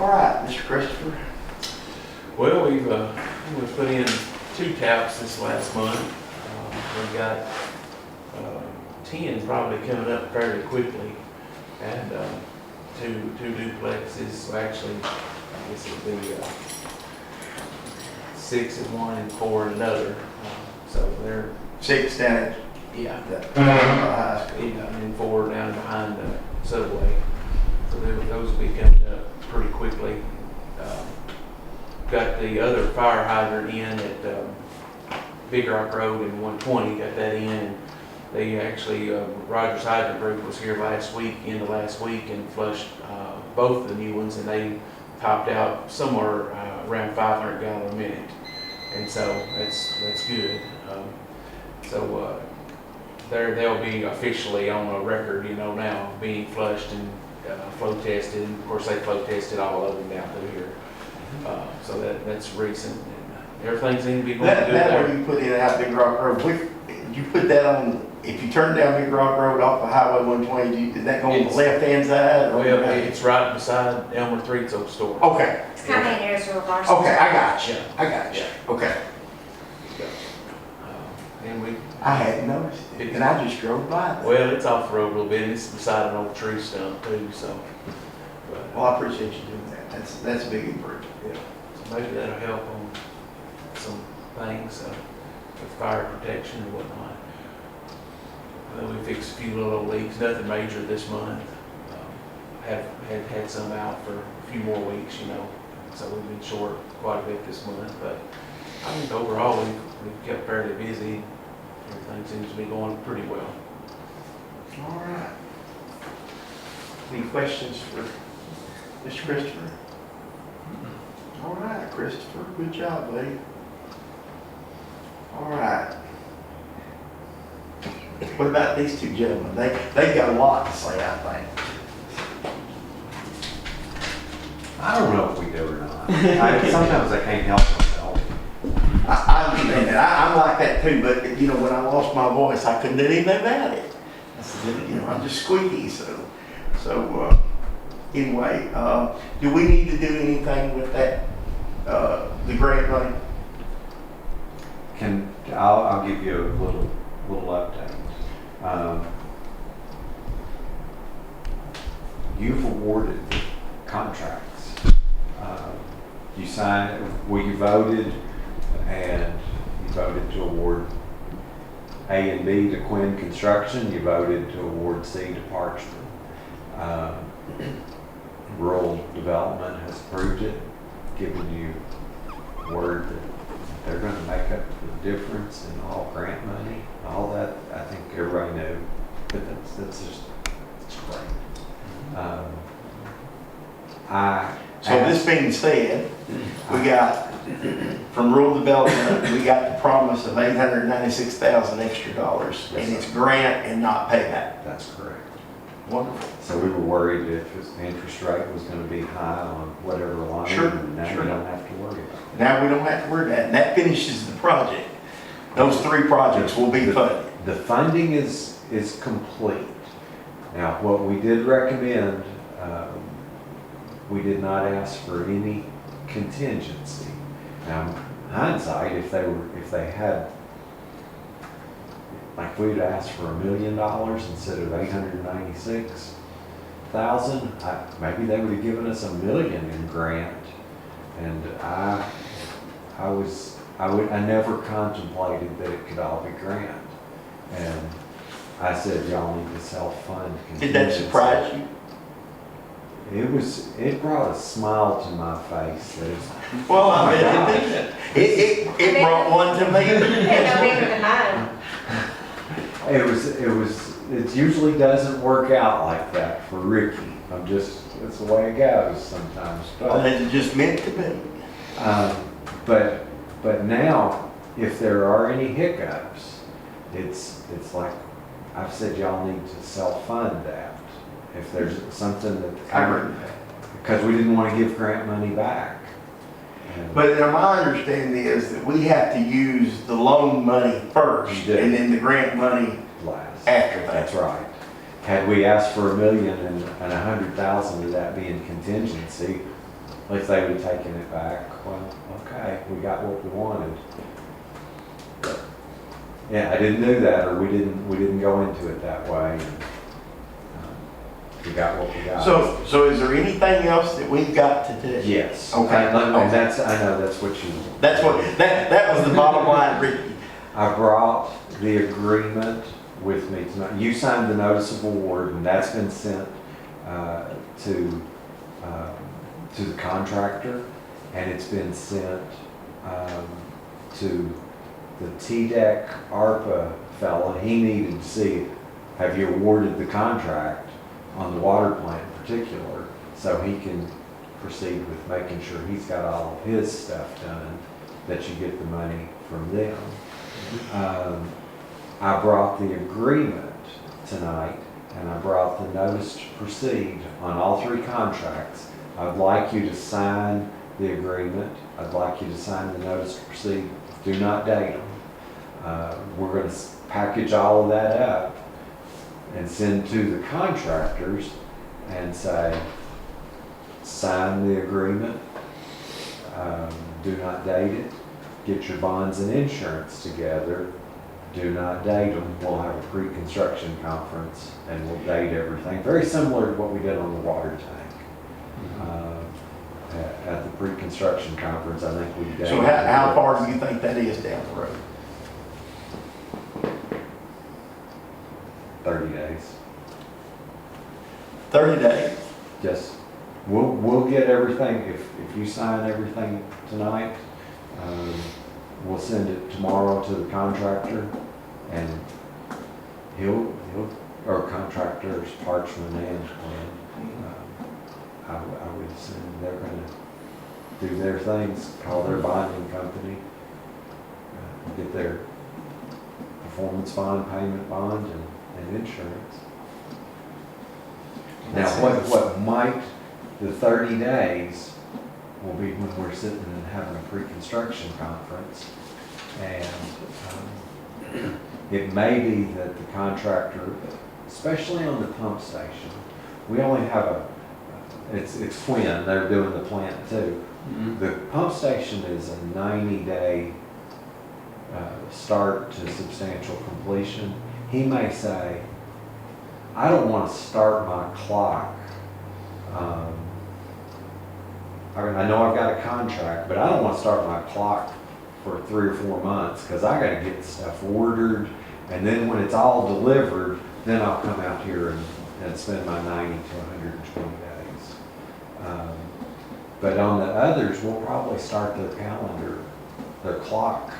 All right, Mr. Christopher. Well, we've put in 2 taps this last month. We've got 10 probably coming up fairly quickly, and two duplexes. So actually, I guess it'll be 6 in one and 4 in another. So they're 6 down at yeah, the high school. and then 4 down behind the subway. So those will be coming up pretty quickly. Got the other fire hydrant in at Big Rock Road and 120, got that in. They actually, Rogers Hydrant Group was here last week, end of last week, and flushed both the new ones, and they topped out somewhere around 500 gallons a minute. And so that's good. So they'll be officially on a record, now being flushed and flow tested. And of course, they flow tested all of them down through here. So that's recent. And everything seems to be going good That there. where you put it out Big Rock Road, you put that on, if you turn down Big Rock Road off of Highway 120, did that go on the left-hand side? Or Well, it's right beside Elmer Threet's old store. Okay. It's kind of in Arizona Bar. Okay, I got you. Yeah. I got you. Okay. And we, I hadn't noticed it, and I just drove by that. well, it's off the road a little bit. It's beside an old tree stump too, so. But, Well, I appreciate you doing that. That's a big improvement. yeah, so maybe that'll help on some things, with fire protection and whatnot. Well, we fixed a few little leaks, nothing major this month. Have had some out for a few more weeks, so we've been short quite a bit this month, but I think overall we've kept fairly busy. Everything seems to be going pretty well. All right. Any questions for Mr. Christopher? All right, Christopher, good job, buddy. All right. What about these 2 gentlemen? They got a lot to say, I think. I don't know if we do or not. Sometimes I can't help myself. I understand that. I'm like that too, but when I lost my voice, I couldn't do anything about it. I said, I'm just squeaky, so anyway, do we need to do anything with that, the grant money? I'll give you a little update. You've awarded contracts. You signed, you voted, and you voted to award A and B to Quinn Construction. You voted to award C to Parchman. Rural Development has approved it, given you word that they're going to make up the difference in all grant money. All that, I think everybody knew, but that's just it's great. So this being said, we got, from rural development, we got the promise of $896,000 extra dollars, and it's grant and not payback. That's correct. Wonderful. So we were worried if the interest rate was going to be high on whatever line, Sure, and now sure. we don't have to worry about it. Now we don't have to worry about it, and that finishes the project. Those 3 projects will be funded. The funding is complete. Now, what we did recommend, we did not ask for any contingency. Now, hindsight, if they had, like we'd asked for $1 million instead of $896,000, maybe they would have given us $1 million in grant. And I never contemplated that it could all be grant. And I said, y'all need to self-fund contingency. Did that surprise you? It brought a smile to my face. Well, I mean, it brought one to me. No bigger than mine. It usually doesn't work out like that for Ricky. It's the way it goes sometimes. Well, it's just meant to be. But now, if there are any hiccups, it's like I've said, y'all need to self-fund that. If there's something because we didn't want to give grant money back. But now my understanding is that we have to use the loan money first, You do. and then the grant money Last. after that. That's right. Had we asked for $1 million and 100,000 of that being contingency, If they would have taken it back, well, okay, we got what we wanted. Yeah, I didn't do that, or we didn't go into it that way. We got what we got. So is there anything else that we've got to do? Yes. Okay. And that's, I know that's what you. That was the bottom line, Ricky. I brought the agreement with me tonight. You signed the notice of award, and that's been sent to the contractor, and it's been sent to the TDEC ARPA fellow. He needed to see, have you awarded the contract on the water plant in particular, so he can proceed with making sure he's got all of his stuff done, that you get the money from them. I brought the agreement tonight, and I brought the notice to proceed on all three contracts. I'd like you to sign the agreement. I'd like you to sign the notice to proceed. Do not date them. We're going to package all of that up and send to the contractors and say, sign the agreement, do not date it, get your bonds and insurance together, do not date them. We'll have a pre-construction conference and we'll date everything. Very similar to what we did on the water tank. At the pre-construction conference, I think we dated. So how far do you think that is down the road? 30 days. 30 days. Yes. We'll get everything, if you sign everything tonight, we'll send it tomorrow to the contractor, and or contractors, Parchman and Quinn, I would assume they're gonna do their things, call their bonding company, get their performance bond, payment bond, and insurance. Now, what might, the 30 days will be when we're sitting and having a pre-construction conference, and it may be that the contractor, especially on the pump station, we only have it's Quinn, they're doing the plant too. The pump station is a 90-day start to substantial completion. He may say, I don't want to start my clock. I know I've got a contract, but I don't want to start my clock for 3 or 4 months because I got to get stuff ordered, and then when it's all delivered, then I'll come out here and spend my 90 to 120 days. But on the others, we'll probably start their calendar, their clock.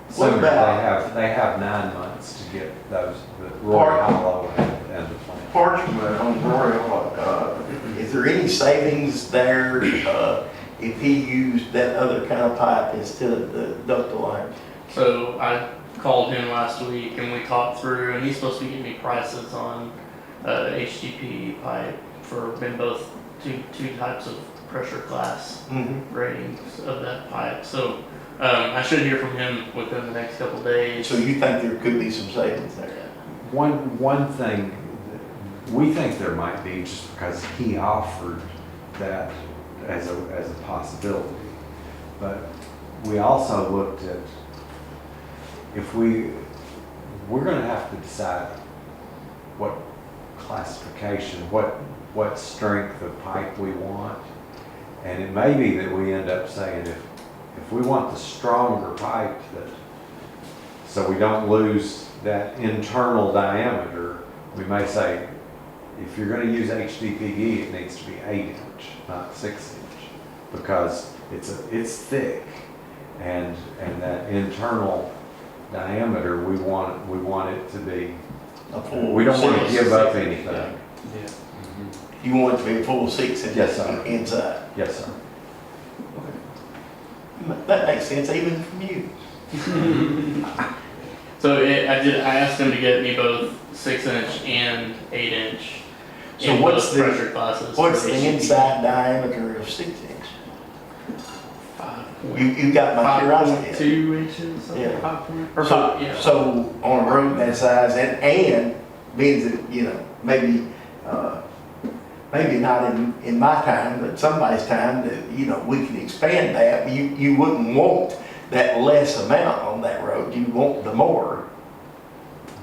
Sooner. They have 9 months to get those, the Roy Hollow and the plant. Parchman on Roy, is there any savings there if he used that other kind of pipe instead of the ductile iron? So I called him last week and we talked through, and he's supposed to be giving me prices on HDPE pipe for in both two types of pressure class ratings of that pipe. So I should hear from him within the next couple days. So you think there could be some savings there? One thing we think there might be, just because he offered that as a possibility, but we also looked at if we're going to have to decide what classification, what strength of pipe we want, and it may be that we end up saying if we want the stronger pipe, that so we don't lose that internal diameter, we may say if you're going to use HDPE, it needs to be 8-inch, not 6-inch, because it's thick, and that internal diameter we want it to be. We don't want to give up anything. Yeah. You want it to be a full 6 inch Yes, sir. inside? Yes, sir. That makes sense even from you. So I asked him to get me both 6-inch and 8-inch. So in what's both the- pressure classes? What's for the HDPE. inside diameter of 6 inch? You got my curiosity. 5.2 inches. Yeah. 5 point, or five, yeah. So on a road that size, and being that, maybe maybe not in my time, but somebody's time, that, you know, we can expand that. But you wouldn't want that less amount on that road. You want the more.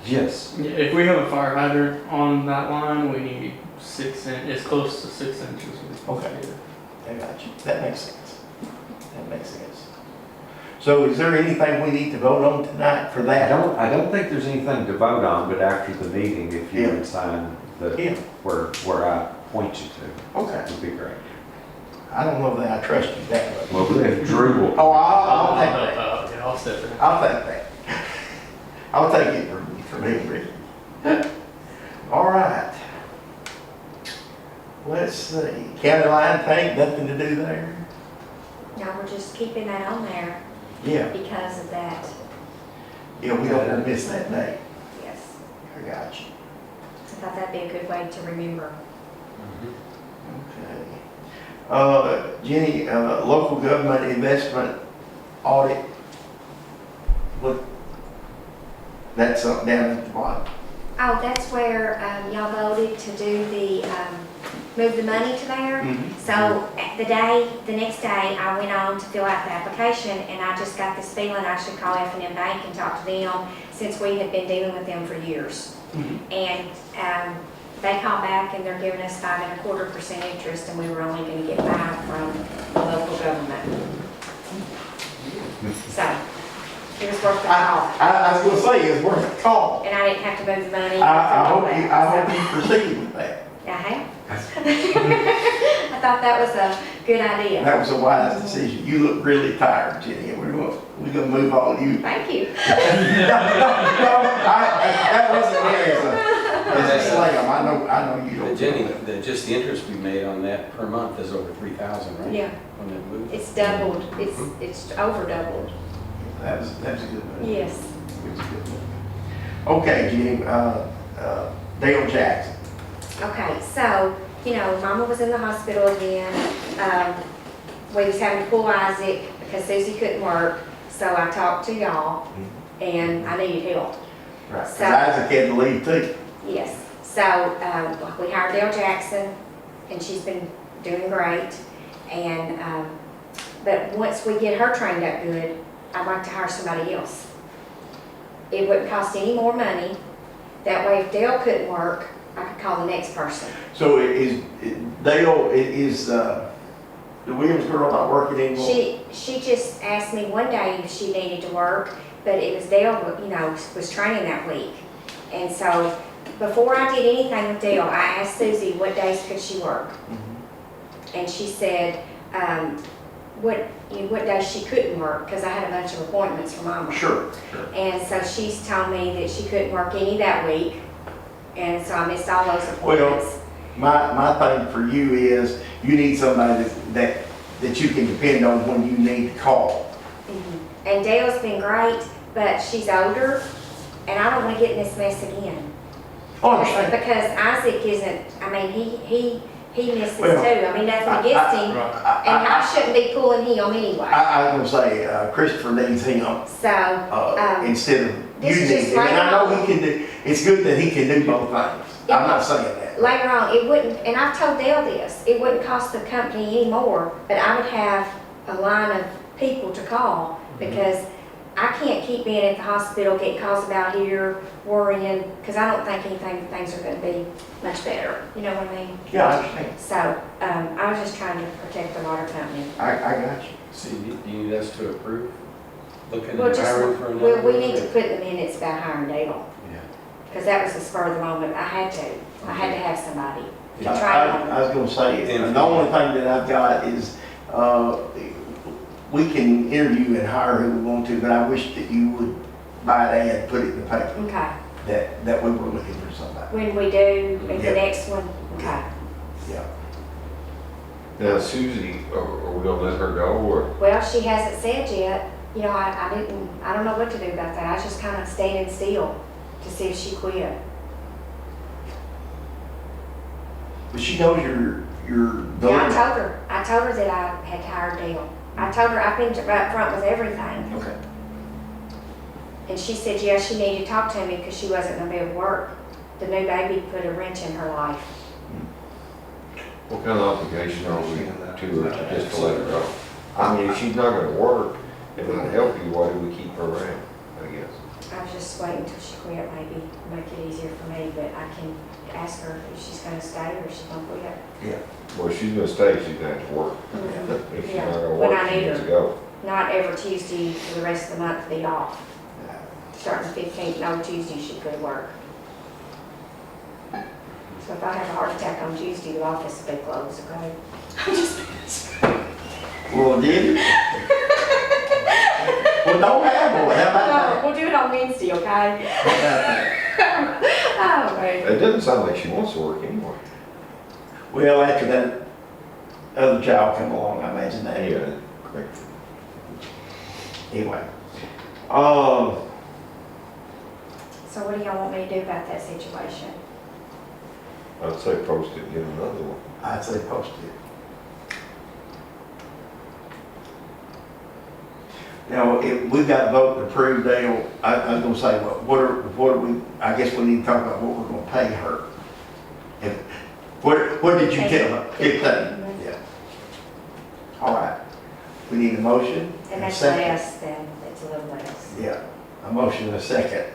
Yes. Yeah, if we have a fire hydrant on that line, we need as close to 6 inches as we supposed to do. I got you. That makes sense. That makes sense. So is there anything we need to vote on tonight for that? I don't think there's anything to vote on, but after the meeting, if you Yeah. would sign Yeah. where I point you to, Okay. that would be great. I don't know that I trust you that much. Well, if Drew will. Oh, I'll take help that. out. Yeah, I'll step in. I'll take that. I'll take it from me, Ricky. All right. Let's see. County line tank, nothing to do there? No, we're just keeping that on there Yeah. because of that. Yeah, we don't want to miss that day. Yes. I got you. I thought that'd be a good way to remember. Okay. Jenny, local government investment audit. What? That's something down at the bottom. Oh, that's where y'all voted to do the, move the money to there. So the next day, I went on to fill out the application, and I just got this feeling I should call F&M Bank and talk to them, since we had been dealing with them for years. And they called back and they're giving us 5.25% interest, and we were only gonna get 5 from the local government. So, it was worth the call. I was gonna say, it's worth a call. And I didn't have to move the money. I hope you proceed with that. I have. I thought that was a good idea. That was a wise decision. You look really tired, Jenny, and we're gonna move on to you. Thank you. That wasn't me as a slam. I know you But don't. Jenny, just the interest we made on that per month is over 3,000, right? Yeah, On that move? it's doubled. It's over doubled. That's a good one. Yes. It's a good one. Okay, Jenny, Dale Jackson. Okay, so, Mama was in the hospital again. We was having to pull Isaac because Susie couldn't work. So I talked to y'all and I needed help. Right, 'cause So- Isaac had to leave too. Yes, so we hired Dale Jackson, and she's been doing great. And but once we get her trained up good, I'd like to hire somebody else. It wouldn't cost any more money. That way, if Dale couldn't work, I could call the next person. So Dale, the Williams girl not working anymore? She just asked me one day if she needed to work, but it was Dale, was training that week. And so before I did anything with Dale, I asked Susie what days could she work. And she said, what days she couldn't work, because I had a bunch of appointments for Mama. Sure. And so she's told me that she couldn't work any that week, and so I missed all those appointments. My thing for you is, you need somebody that you can depend on when you need to call. And Dale's been great, but she's older, and I don't want to get in this mess again. Oh, I understand. Because Isaac isn't, he misses too. Well, I mean, nothing against him, and I shouldn't be pulling him anyway. I was gonna say, Christopher needs him, So, instead of you this is need just him. And I know later he can do, it's good that he can do both things. I'm not saying that. later on, it wouldn't, and I've told Dale this, it wouldn't cost the company any more, but I would have a line of people to call, because I can't keep being at the hospital, getting calls about here, worrying, because I don't think things are gonna be much better, you know what I mean? Yeah, I understand. So, I was just trying to protect the water company. I got you. So do you need us to approve looking Well, at just, hiring for another? we need to put in the minutes about hiring Dale, Yeah. because that was the spur of the moment, I had to have somebody to train I was gonna say, the only thing that I've got is, we can interview and hire who we want to, but I wish that you would buy an ad, put it in the paper, Okay, that we were looking for somebody. when we do, at the Yeah. next one, okay. Yeah. Now Susie, are we gonna let her go or? Well, she hasn't said yet, I don't know what to do about that, I was just kind of standing still to see if she quit. But she knows your Yeah, I told her that I had to hire Dale. I told her I've been right front with everything. Okay. And she said, yeah, she needed to talk to me because she wasn't gonna be able to work. The new baby put a wrench in her life. What kind of obligation are we to her just to let her go? I mean, if she's not gonna work, if it'll help you, why do we keep her around, I guess? I was just waiting until she quit, maybe make it easier for me, but I can ask her if she's gonna stay or if she's gonna quit. Yeah. Well, if she's gonna stay, she's gonna have to work. If she's Yeah. not gonna When work, I she need needs her. to go. Not every Tuesday for the rest of the month be off. Starting the 15th, no Tuesday she could work. So if I have a heart attack on Tuesday, the office will be closed, okay? I'm just Well, did you? Well, don't have one, how about No, we'll do it on Wednesday, okay? that? Oh, man. It doesn't sound like she wants to work anymore. Well, after that other child come along, I imagine that. Yeah, correct. Anyway. So what do y'all want me to do about that situation? I'd say post it, get another one. I'd say post it. Now, if we've got vote to approve, Dale, I was gonna say, what are we, I guess we need to talk about what we're gonna pay her. If, what did you tell her? 15? Yeah. All right. We need a motion And and a that's second. less than, it's a little less. Yeah, a motion and a second.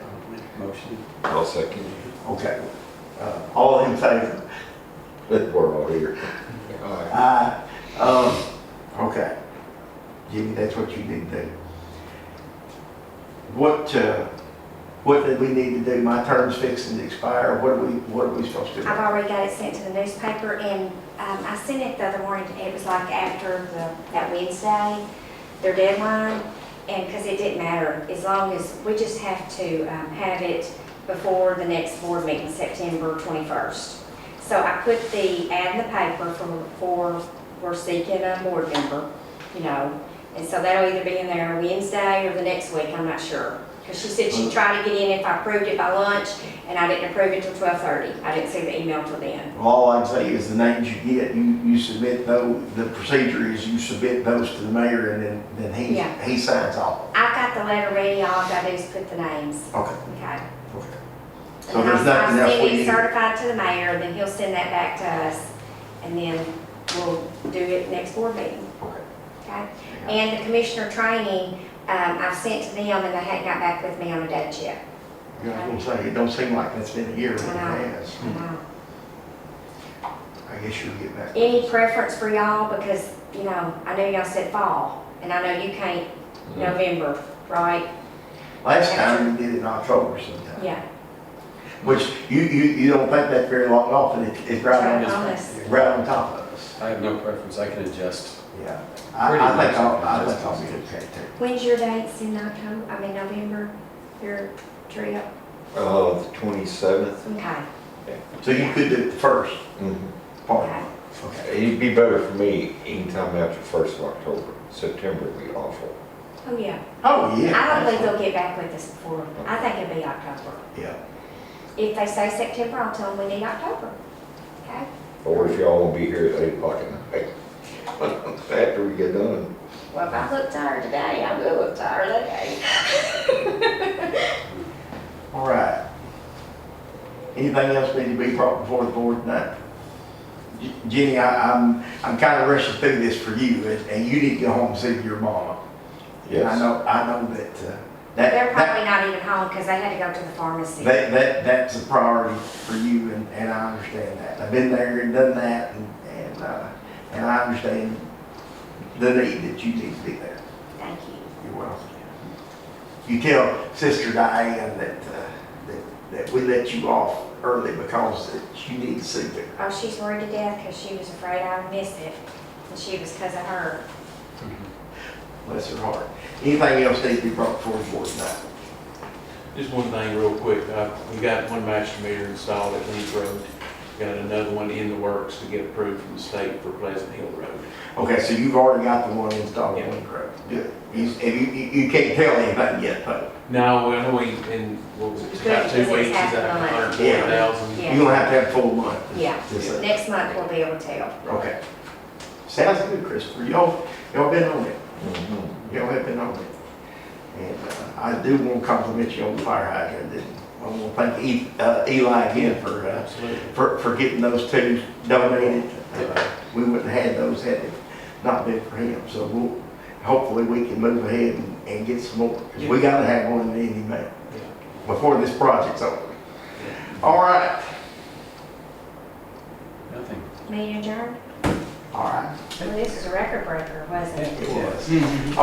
Motion. I'll second you. Okay. All in favor? We're all here. Aye. Okay. Jimmy, that's what you need to do. What did we need to do? My term's fixing to expire. What are we supposed to do? I've already got it sent to the newspaper, and I sent it the other morning. It was like after that Wednesday, their deadline, and because it didn't matter, as long as, we just have to have it before the next board meeting, September 21st. So I put the ad in the paper for we're seeking a board member, you know, and so that'll either be in there Wednesday or the next week, I'm not sure. Because she said she'd try to get in if I approved it by lunch, and I didn't approve it till 12:30. I didn't see the email till then. Well, all I can say is the names you get, you submit those, the procedure is you submit those to the mayor and then Yeah. he signs off. I got the letter ready, all I gotta do is put the names, Okay, okay? okay. And So then there's nothing I'll else send we it need? certified to the mayor, then he'll send that back to us, and then we'll do it next board meeting, Okay. okay? And the commissioner training, I've sent to them, and they hadn't got back with me on a date yet. Yeah, I was gonna say, it don't seem like that's been a year, but it I know. has. I guess you'll get back. Any preference for y'all, because, you know, I know y'all said fall, and I know you can't November, right? Last time we did it in October sometime. Yeah. Which you don't think that's very long off, and it's right on, Honest. right on top of us. I have no preference, I can adjust. Yeah. Pretty I think much I'll just be okay too. When's your dates in October, November, your trip? The 27th. Okay, So you could do it the first Mhm. part. okay. Okay. It'd be better for me anytime after 1st of October. September would be awful. Oh, yeah. Oh, yeah. I don't believe they'll get back with us before, I think it'll be October. Yeah. If they say September, I'll tell them we need October, okay? Or if y'all won't be here at 8 o'clock at night. After we get done. Well, if I look tired today, I'm gonna look tired today. All right. Anything else need to be brought before the board tonight? Jenny, I'm kind of rushing through this for you, and you need to go home and see your mama. And I know that, They're probably not even home, because they had to go to the pharmacy. that's a priority for you, and I understand that. I've been there and done that, and I understand the need that you need to be there. Thank you. You're welcome. You tell Sister Diane that we let you off early because that you need to see her. Oh, she's worried to death, because she was afraid I would miss it, and she was because of her. Bless her heart. Anything else need to be brought before the board tonight? Just one thing real quick, we got one master meter installed at Link Road. Got another one in the works to get approved from the state for Pleasant Hill Road. Okay, so you've already got the one installed Yeah. on the road. Good. You can't tell anything yet, though. No, I know what was it, about 2 weeks, he's at $140,000. Yeah. You're gonna have to have full month. Yeah, Yes, next month we'll be able to tell. Okay. Sounds good, Christopher. Y'all been on it. Mhm. Y'all have been on it. And I do want to compliment you on the fire hydrant. I want to thank Eli again Absolutely. for getting those two donated. We wouldn't have had those had it not been for him. So hopefully we can move ahead and get some more. Because we got to have one in any mail Yeah. before this project's over. All right. Nothing. Meeting adjourned? All right. Well, this is a record breaker, wasn't it? It was. Mhm. Okay.